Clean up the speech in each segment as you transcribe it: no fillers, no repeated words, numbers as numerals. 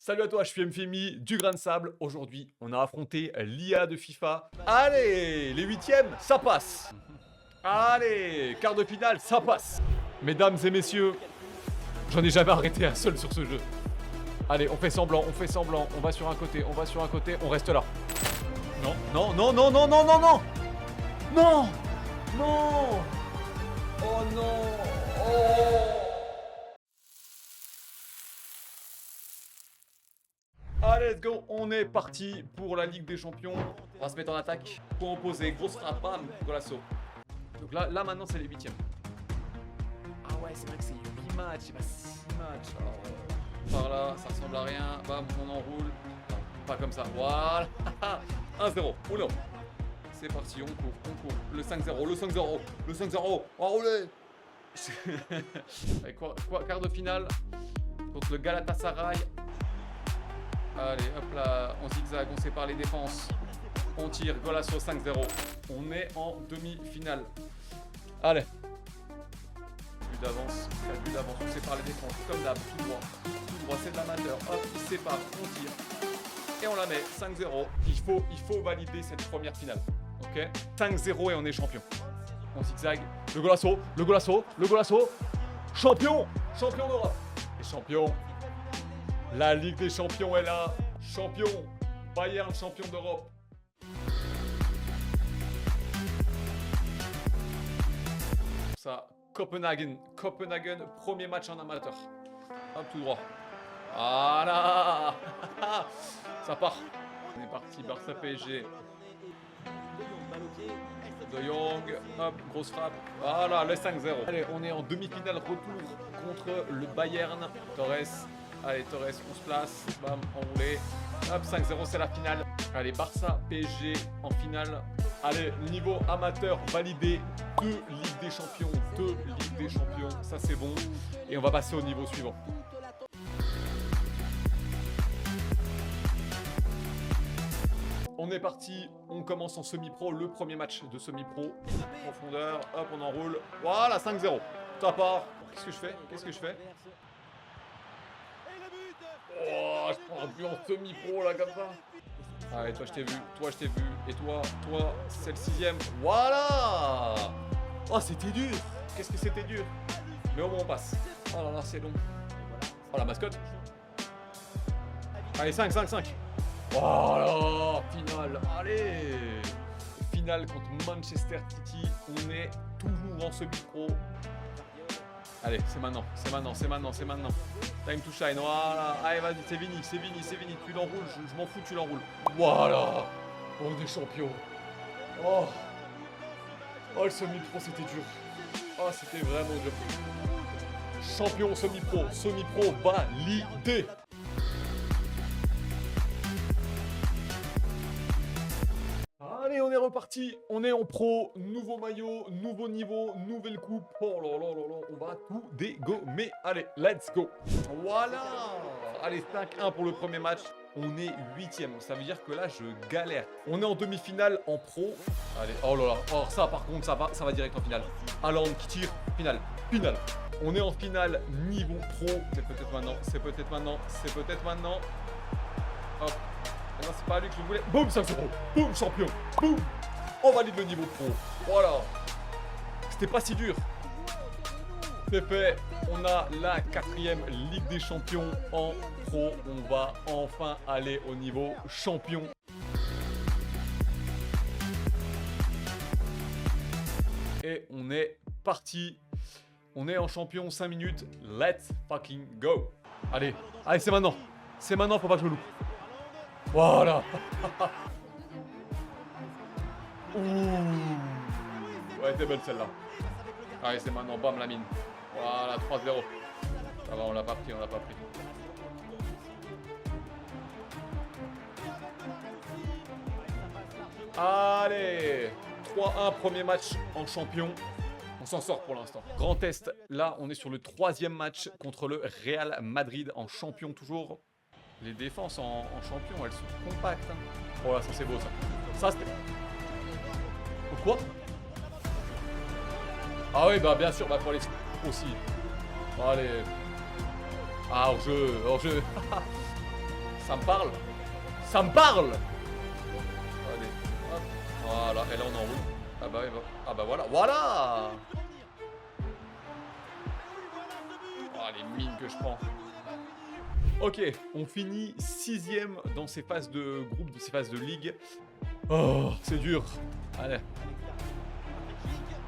Salut à toi, je suis MFMI du Grain de Sable. Aujourd'hui, on a affronté l'IA de FIFA. Allez, les huitièmes, ça passe. Allez, quart de finale, ça passe. Mesdames et messieurs, j'en ai jamais arrêté un seul sur ce jeu. Allez, on fait semblant, on va sur un côté, on reste là. Non, non, non, non, non, non, non, non. Non, non. Oh non. Oh. Allez, let's go, on est parti pour la Ligue des Champions. On va se mettre en attaque. Point opposé, grosse frappe, bam, golasso. Donc là maintenant c'est les huitièmes. Ah ouais, c'est vrai que c'est 8 matchs, c'est pas 6 matchs. Alors, par là, ça ressemble à rien. Bam, on enroule. Non, pas comme ça. Voilà. 1-0. Oh non. C'est parti, on court. Le 5-0, le 5-0, le 5-0. Enroulé. Avec quoi, quart de finale contre le Galatasaray. Allez, hop là, on zigzag, on sépare les défenses. On tire, golasso 5-0. On est en demi-finale. Allez. But d'avance, on sépare les défenses, comme d'hab, tout droit. Tout droit, c'est de l'amateur. Hop, il se sépare, on tire. Et on la met, 5-0. Il faut valider cette première finale. Ok, 5-0 et on est champion. On zigzag. Le golasso. Champion d'Europe. Et champion. La Ligue des Champions est là. Champion. Bayern, champion d'Europe. Ça, Copenhagen, premier match en amateur. Hop, tout droit. Voilà. Ça part. On est parti, Barça PSG. De Jong, hop, grosse frappe. Voilà, le 5-0. Allez, on est en demi-finale retour contre le Bayern. Torres. Allez, Torres, on se place. Bam, enroulé. Hop, 5-0, c'est la finale. Allez, Barça, PSG en finale. Allez, niveau amateur validé. 2 Ligues des Champions. Ça, c'est bon. Et on va passer au niveau suivant. On est parti. On commence en semi-pro. Le premier match de semi-pro. Profondeur. Hop, on enroule. Voilà, 5-0. Ça part. Qu'est-ce que je fais Oh, je prends un but en semi-pro là comme ça. Allez, toi je t'ai vu, et toi, c'est le 6ème. Voilà. Oh, c'était dur. Qu'est-ce que c'était dur. Mais au moins on passe. Oh là là, c'est long. Oh, la mascotte. Allez, 5. Voilà, finale. Allez. Finale contre Manchester City. On est toujours en semi-pro. Allez, c'est maintenant. Time to shine, voilà. Allez, vas-y, c'est fini. Tu l'enroules, je m'en fous, tu l'enroules. Voilà. On est champion. Oh, le semi-pro, c'était dur. Oh, c'était vraiment dur. Champion semi-pro validé. Allez, on est reparti, on est en pro, nouveau maillot, nouveau niveau, nouvelle coupe. Oh là là, on va tout dégommer. Allez, let's go. Voilà. Allez, 5-1 pour le premier match. On est 8ème, ça veut dire que là, je galère. On est en demi-finale en pro. Allez, oh là là, oh ça par contre, ça va direct en finale. Haaland qui tire, finale. On est en finale niveau pro. C'est peut-être maintenant. Hop. Non, c'est pas lui que je voulais. Boum, 5-0. Boum, champion. Boum. On valide le niveau pro. Voilà. C'était pas si dur. C'est fait. On a la 4ème Ligue des Champions en pro. On va enfin aller au niveau champion. Et on est parti. On est en champion 5 minutes. Let's fucking go. Allez, c'est maintenant. Faut pas que je me loupe. Voilà. Ouh. Ouais, t'es belle celle-là. Allez, c'est maintenant, bam, la mine. Voilà, 3-0. Ça va, on l'a pas pris. Allez, 3-1, premier match en champion. On s'en sort pour l'instant. Grand test, là, on est sur le 3e match contre le Real Madrid en champion toujours. Les défenses en champion, elles sont compactes. Hein. Oh là, ça c'est beau ça. Ça c'était... Quoi? Ah oui, bah bien sûr, bah faut aller aussi. Allez. Ah, hors jeu. Ça me parle. Ça me parle. Allez, hop. Voilà, et là on enroule. Ah bah, ah bah voilà. Voilà. Oh, les mines que je prends. Ok, on finit 6ème dans ces phases de groupe, dans ces phases de ligue. Oh, c'est dur. Allez.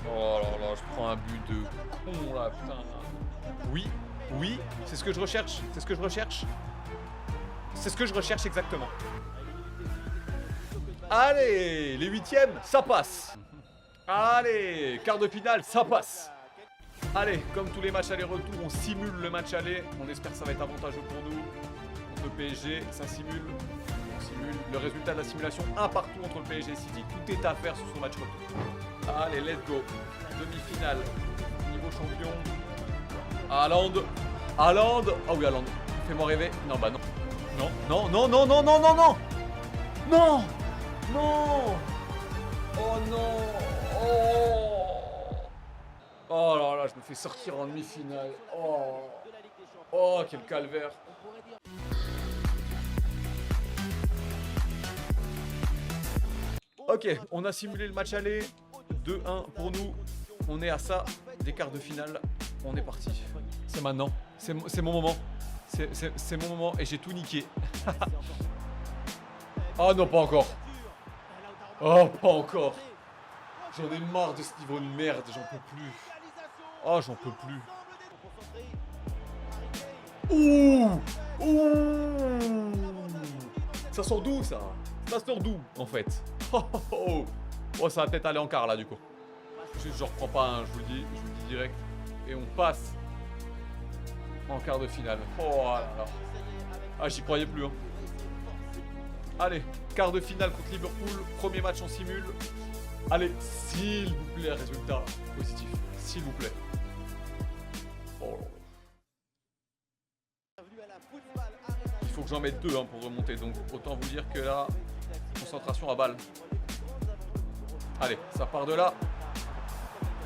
Oh là là, je prends un but de con là, putain. Oui, oui, c'est ce que je recherche. C'est ce que je recherche. C'est ce que je recherche exactement. Allez, les 8ème, ça passe. Allez, quart de finale, ça passe. Allez, comme tous les matchs aller-retour, on simule le match aller. On espère que ça va être avantageux pour nous. Contre le PSG, ça simule. On simule le résultat de la simulation. Un partout entre le PSG et City. Tout est à faire sur ce match retour. Allez, let's go. Demi-finale. Niveau champion. Haaland. Haaland. Ah oui, Haaland. Fais-moi rêver. Non, bah non. Non, non, non, non, non, non, non, non. Non. Non. Oh non. Oh. Oh là là, je me fais sortir en demi-finale. Oh. Oh, quel calvaire. Ok, on a simulé le match aller. 2-1 pour nous. On est à ça des quarts de finale. On est parti. C'est maintenant. C'est mon moment. C'est mon moment et j'ai tout niqué. Oh non, pas encore. Oh, pas encore. J'en ai marre de ce niveau de merde. J'en peux plus. Oh, j'en peux plus. Ouh. Ouh. Ça sort d'où, ça? Ça sort d'où, en fait? Oh, oh, oh. Oh, ça va peut-être aller en quart, là, du coup. Je reprends pas, hein, je vous le dis direct. Et on passe en quart de finale. Oh là là. Ah, j'y croyais plus, hein. Allez, quart de finale contre Liverpool. Premier match en simule. Allez, s'il vous plaît, résultat positif. S'il vous plaît. Oh là là. Il faut que j'en mette 2 hein, pour remonter. Donc, autant vous dire que là, concentration à balle. Allez, ça part de là.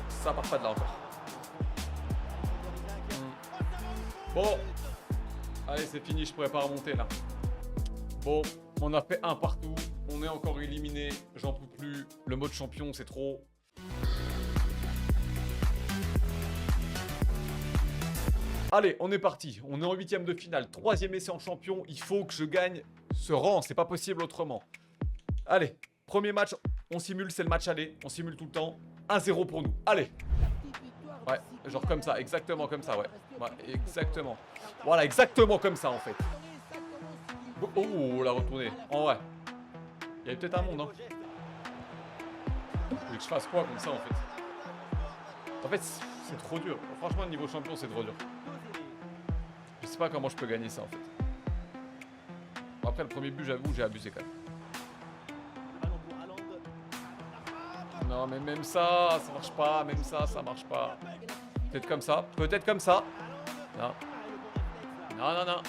Ça part pas de là encore. Bon. Allez, c'est fini, je pourrais pas remonter là. Bon, on a fait un partout. On est encore éliminé. J'en peux plus. Le mode champion, c'est trop. Allez, on est parti. On est en 8ème de finale. 3e essai en champion. Il faut que je gagne ce rang. C'est pas possible autrement. Allez, premier match. On simule, c'est le match aller. On simule tout le temps. 1-0 pour nous. Allez. Ouais, genre comme ça. Exactement comme ça, ouais. Ouais, exactement. Voilà, exactement comme ça, en fait. Oh, la retournée. En vrai. Il y avait peut-être un monde, hein. Vous voulez que je fasse quoi comme ça, en fait? En fait, c'est trop dur. Franchement, le niveau champion, c'est trop dur. Je sais pas comment je peux gagner ça, en fait. Bon, après, le premier but, j'avoue, j'ai abusé, quand même. Non, mais même ça marche pas. Même ça marche pas. Peut-être comme ça. Peut-être comme ça. Non. Non, non, non.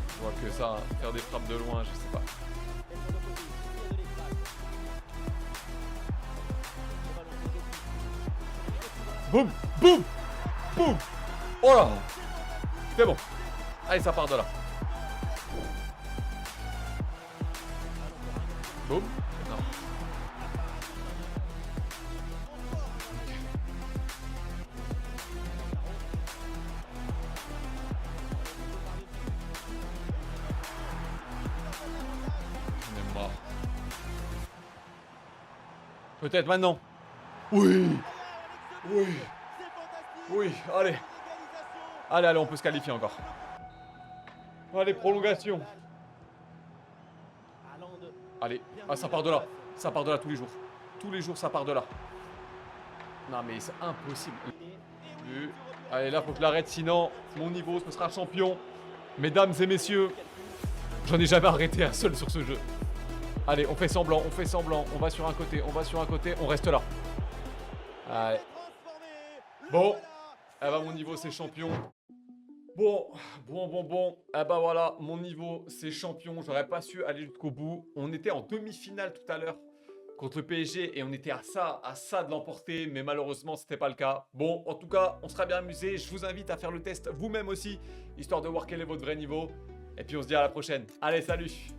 Je vois que ça, hein. Faire des frappes de loin, je sais pas. Boum, boum, boum. Oh là. C'est bon. Allez, ça part de là. Boum. Non. On est mort. Peut-être maintenant. Oui. Oui. Oui, allez. Allez, allez, on peut se qualifier encore. Allez, prolongation. Allez. Ah, ça part de là. Ça part de là tous les jours. Tous les jours, ça part de là. Non, mais c'est impossible. Allez, là, faut que je l'arrête. Sinon, mon niveau, ce sera champion. Mesdames et messieurs, j'en ai jamais arrêté un seul sur ce jeu. Allez, on fait semblant, on fait semblant. On va sur un côté, on va sur un côté. On reste là. Allez. Bon. Eh ben, mon niveau, c'est champion. Bon. Eh ben voilà, mon niveau, c'est champion. J'aurais pas su aller jusqu'au bout. On était en demi-finale tout à l'heure. contre le PSG et on était à ça de l'emporter, mais malheureusement c'était pas le cas. Bon, en tout cas, on sera bien amusé. Je vous invite à faire le test vous-même aussi, histoire de voir quel est votre vrai niveau. Et puis on se dit à la prochaine. Allez, salut!